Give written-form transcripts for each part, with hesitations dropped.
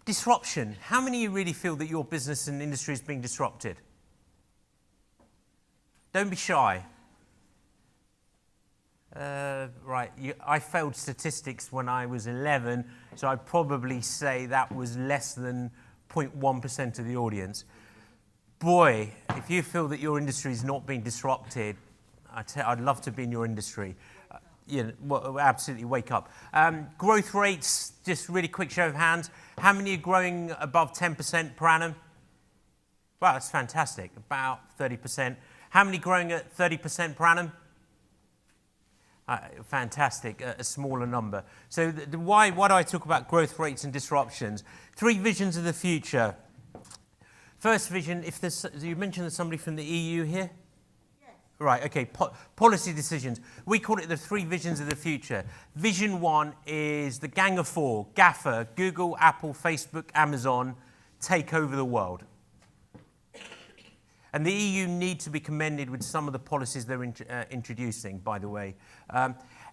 Disruption. How many of you really feel that your business and industry is being disrupted? Don't be shy. Right, I failed statistics when I was 11, so I'd probably say that was less than 0.1% of the audience. Boy, if you feel that your industry is not being disrupted, I'd love to be in your industry. Well, absolutely wake up. Growth rates, just really quick show of hands. How many are growing above 10% per annum? Wow, that's fantastic, about 30%. How many growing at 30% per annum? Fantastic, a smaller number. So why do I talk about growth rates and disruptions? 3 visions of the future. First vision, you mentioned there's somebody from the EU here? Yes. Right, okay, policy decisions. We call it the 3 visions of the future. Vision 1 is the Gang of 4, GAFA, Google, Apple, Facebook, Amazon, take over the world. And the EU need to be commended with some of the policies they're introducing, by the way.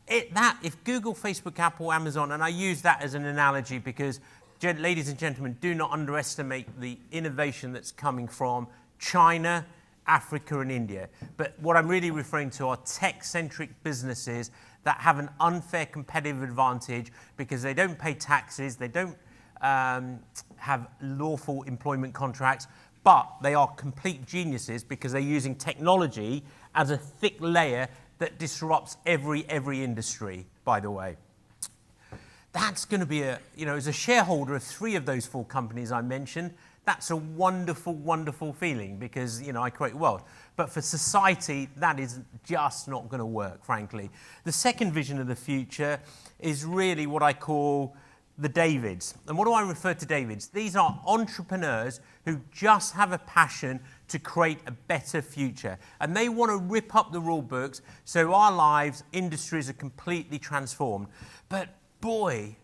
If Google, Facebook, Apple, Amazon, and I use that as an analogy because, ladies and gentlemen, do not underestimate the innovation that's coming from China, Africa, and India. But what I'm really referring to are tech-centric businesses that have an unfair competitive advantage because they don't pay taxes, they don't have lawful employment contracts, but they are complete geniuses because they're using technology as a thick layer that disrupts every industry, by the way. That's going to be as a shareholder of 3 of those 4 companies I mentioned, that's a wonderful, wonderful feeling because, I create wealth. But for society, that is just not going to work, frankly. The second vision of the future is really what I call the Davids. And what do I refer to Davids? These are entrepreneurs who just have a passion to create a better future. And they want to rip up the rule books so our lives, industries are completely transformed. But boy,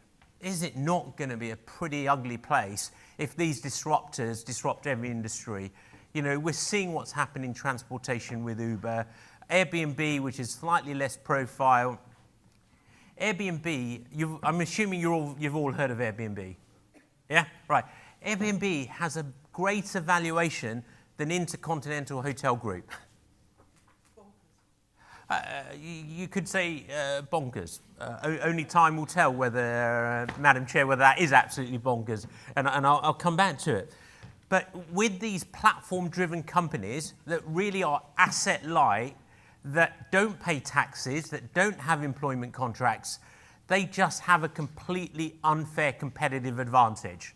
is it not going to be a pretty ugly place if these disruptors disrupt every industry. We're seeing what's happening in transportation with Uber, Airbnb, which is slightly less profile. Airbnb, I'm assuming you've all heard of Airbnb. Yeah? Right. Airbnb has a greater valuation than Intercontinental Hotel Group. You could say bonkers. Only time will tell whether, Madam Chair, whether that is absolutely bonkers. And I'll come back to it. But with these platform-driven companies that really are asset-light, that don't pay taxes, that don't have employment contracts, they just have a completely unfair competitive advantage.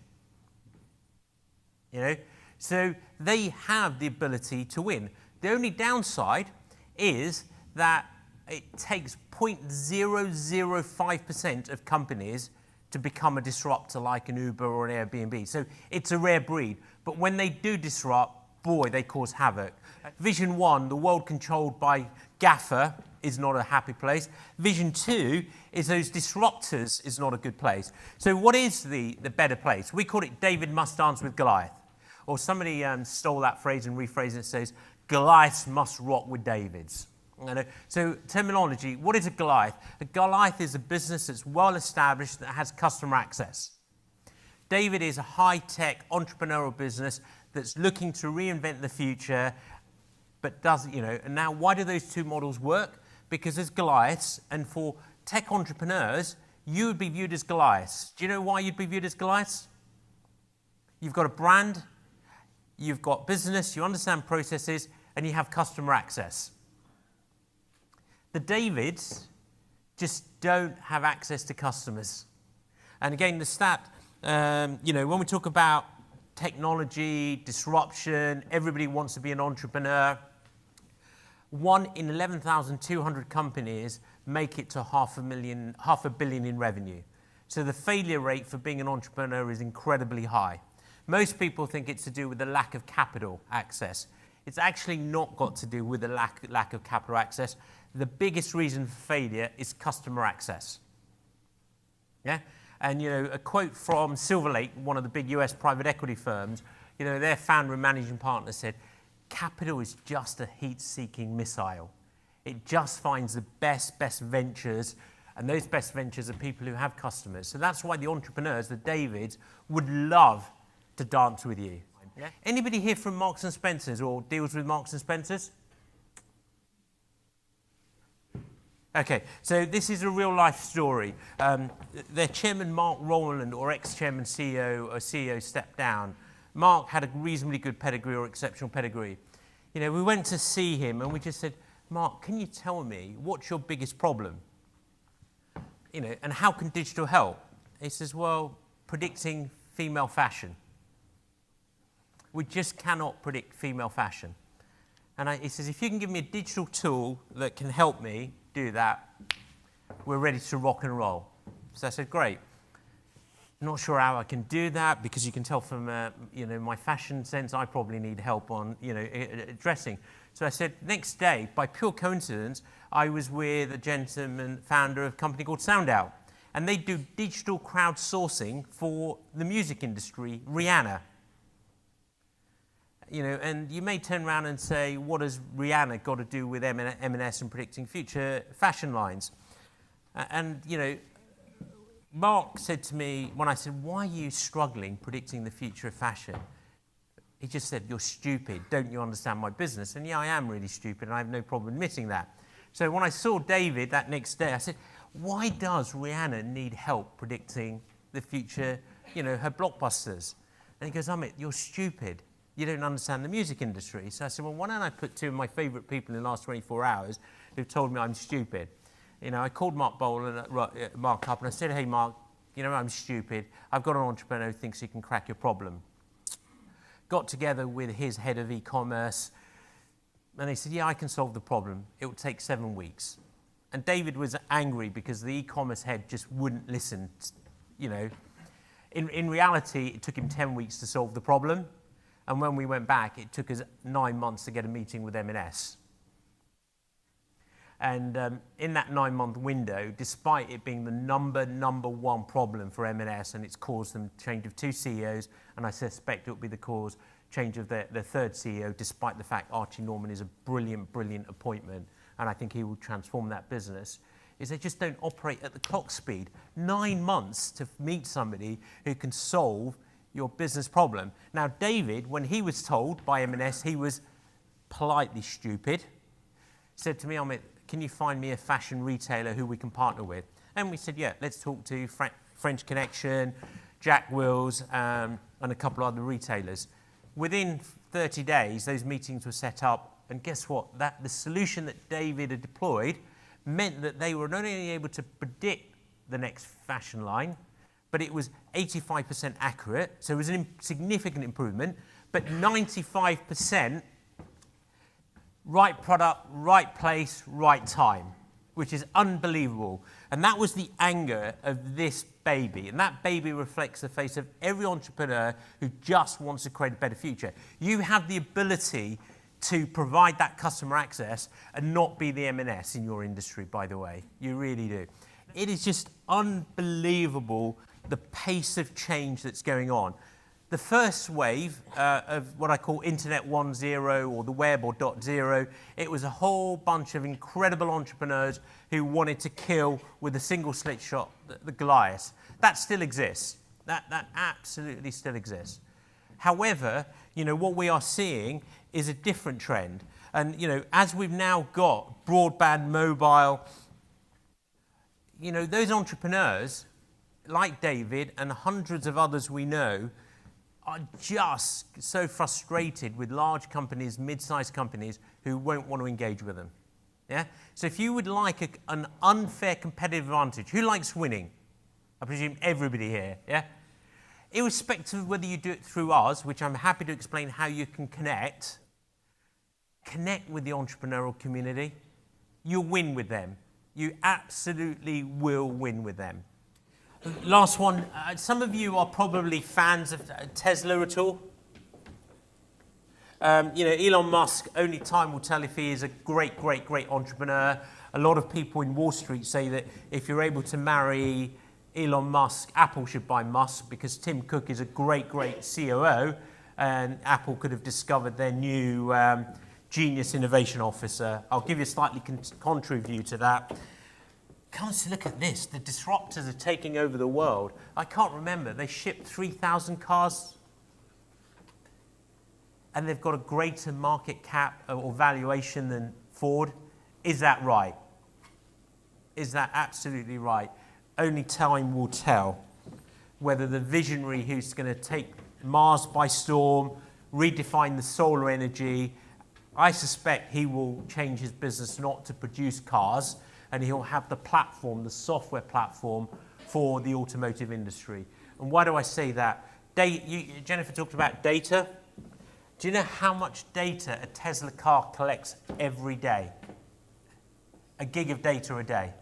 So they have the ability to win. The only downside is that it takes 0.005% of companies to become a disruptor like an Uber or an Airbnb. So it's a rare breed. But when they do disrupt, boy, they cause havoc. Vision 1, the world controlled by GAFA, is not a happy place. Vision 2 is those disruptors is not a good place. So what is the better place? We call it David must dance with Goliath. Or somebody stole that phrase and rephrased it and says, Goliaths must rock with Davids. So terminology, what is a Goliath? A Goliath is a business that's well established that has customer access. David is a high-tech entrepreneurial business that's looking to reinvent the future, but doesn't, And now, why do those 2 models work? Because there's Goliaths, and for tech entrepreneurs, you would be viewed as Goliaths. Do you know why you'd be viewed as Goliaths? You've got a brand, you've got business, you understand processes, and you have customer access. The Davids just don't have access to customers. And again, the stat, when we talk about technology, disruption, everybody wants to be an entrepreneur. 1 in 11,200 companies make it to half a billion in revenue. So the failure rate for being an entrepreneur is incredibly high. Most people think it's to do with the lack of capital access. It's actually not got to do with the lack of capital access. The biggest reason for failure is customer access. Yeah? And, a quote from Silver Lake, one of the big US private equity firms, their founder and managing partner said, capital is just a heat-seeking missile. It just finds the best ventures And those best ventures are people who have customers. So that's why the entrepreneurs, the Davids, would love to dance with you. Yeah? Anybody here from Marks and Spencer's or deals with Marks and Spencer's? Okay, so this is a real life story. Their chairman, Mark Rowland, or ex-chairman CEO stepped down. Mark had a reasonably good pedigree or exceptional pedigree. You know, we went to see him and we just said, Mark, can you tell me what's your biggest problem? You know, and how can digital help? He says, well, predicting female fashion. We just cannot predict female fashion. And he says, if you can give me a digital tool that can help me do that, we're ready to rock and roll. So I said, great. Not sure how I can do that, because you can tell from you know, my fashion sense, I probably need help on, you know, dressing. So I said, next day, by pure coincidence, I was with a gentleman, founder of a company called SoundOut, and they do digital crowdsourcing for the music industry, Rihanna. You know, and you may turn around and say, what has Rihanna got to do with M&S and predicting future fashion lines? And, you know, Mark said to me, when I said, why are you struggling predicting the future of fashion? He just said, you're stupid. Don't you understand my business? And yeah, I am really stupid, and I have no problem admitting that. So when I saw David that next day, I said, why does Rihanna need help predicting the future, you know, her blockbusters? And he goes, Amit, you're stupid. You don't understand the music industry. So I said, well, why don't I put two of my favorite people in the last 24 hours who've told me I'm stupid? You know, I called Mark up and I said, hey, Mark, you know, I'm stupid. I've got an entrepreneur who thinks he can crack your problem. Got together with his head of e-commerce, and he said, yeah, I can solve the problem. It will take 7 weeks. And David was angry because the e-commerce head just wouldn't listen. You know, in reality, it took him 10 weeks to solve the problem. And when we went back, it took us 9 months to get a meeting with M&S. And in that 9-month window, despite it being the number one problem for M&S, and it's caused them change of 2 CEOs, and I suspect it will be the change of their third CEO, despite the fact Archie Norman is a brilliant appointment, and I think he will transform that business, is they just don't operate at the clock speed. 9 months to meet somebody who can solve your business problem. Now, David, when he was told by M&S he was politely stupid, said to me, Amit, can you find me a fashion retailer who we can partner with? And we said, yeah, let's talk to French Connection, Jack Wills, and a couple of other retailers. Within 30 days, those meetings were set up, and guess what? The solution that David had deployed meant that they were not only able to predict the next fashion line, but it was 85% accurate, so it was a significant improvement, but 95% right product, right place, right time, which is unbelievable. And that was the anger of this baby. And that baby reflects the face of every entrepreneur who just wants to create a better future. You have the ability to provide that customer access and not be the M&S in your industry, by the way. You really do. It is just unbelievable, the pace of change that's going on. The first wave of what I call Internet 1.0 or the web or .0, it was a whole bunch of incredible entrepreneurs who wanted to kill with a single slit shot the Goliath. That still exists. That absolutely still exists. However, you know, what we are seeing is a different trend. And, you know, as we've now got broadband, mobile, you know, those entrepreneurs, like David and hundreds of others we know, are just so frustrated with large companies, mid-sized companies, who won't want to engage with them. Yeah? So if you would like an unfair competitive advantage, who likes winning? I presume everybody here, yeah? Irrespective of whether you do it through us, which I'm happy to explain how you can connect with the entrepreneurial community. You'll win with them. You absolutely will win with them. Last one, some of you are probably fans of Tesla at all. You know, Elon Musk, only time will tell if he is a great entrepreneur. A lot of people in Wall Street say that if you're able to marry Elon Musk, Apple should buy Musk, because Tim Cook is a great COO, and Apple could have discovered their new genius innovation officer. I'll give you a slightly contrary view to that. comes to look at this, the disruptors are taking over the world. I can't remember, they shipped 3,000 cars and they've got a greater market cap or valuation than Ford. Is that right? Is that absolutely right? Only time will tell whether the visionary who's going to take Mars by storm, redefine the solar energy, I suspect he will change his business not to produce cars, and he'll have the platform, the software platform for the automotive industry. And why do I say that? Jennifer talked about data. Do you know how much data a Tesla car collects every day? A gig of data a day.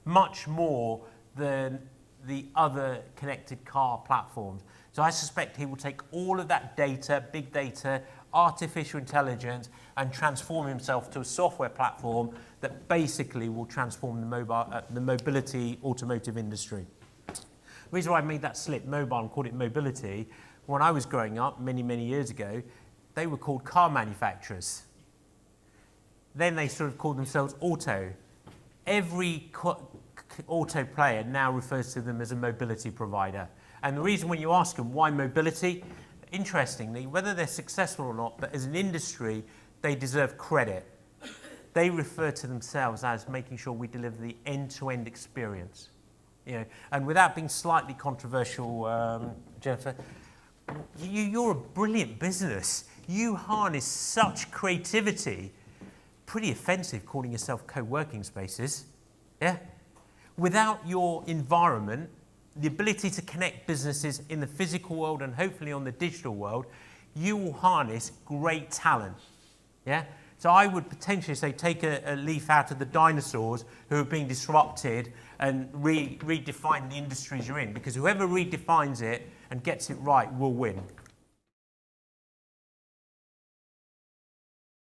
Much more than the other connected car platforms. So I suspect he will take all of that data, big data, artificial intelligence, and transform himself to a software platform that basically will transform the mobility automotive industry. The reason why I made that slip, mobile, and called it mobility, when I was growing up many, many years ago, they were called car manufacturers. Then they sort of called themselves auto. Every auto player now refers to them as a mobility provider. And the reason when you ask them why mobility, interestingly, whether they're successful or not, but as an industry, they deserve credit. They refer to themselves as making sure we deliver the end-to-end experience. You know, and without being slightly controversial, Jennifer, you're a brilliant business. You harness such creativity. Pretty offensive calling yourself co-working spaces. Yeah? Without your environment, the ability to connect businesses in the physical world and hopefully on the digital world, you will harness great talent. Yeah? So I would potentially say take a leaf out of the dinosaurs who are being disrupted and redefine the industries you're in, because whoever redefines it and gets it right will win.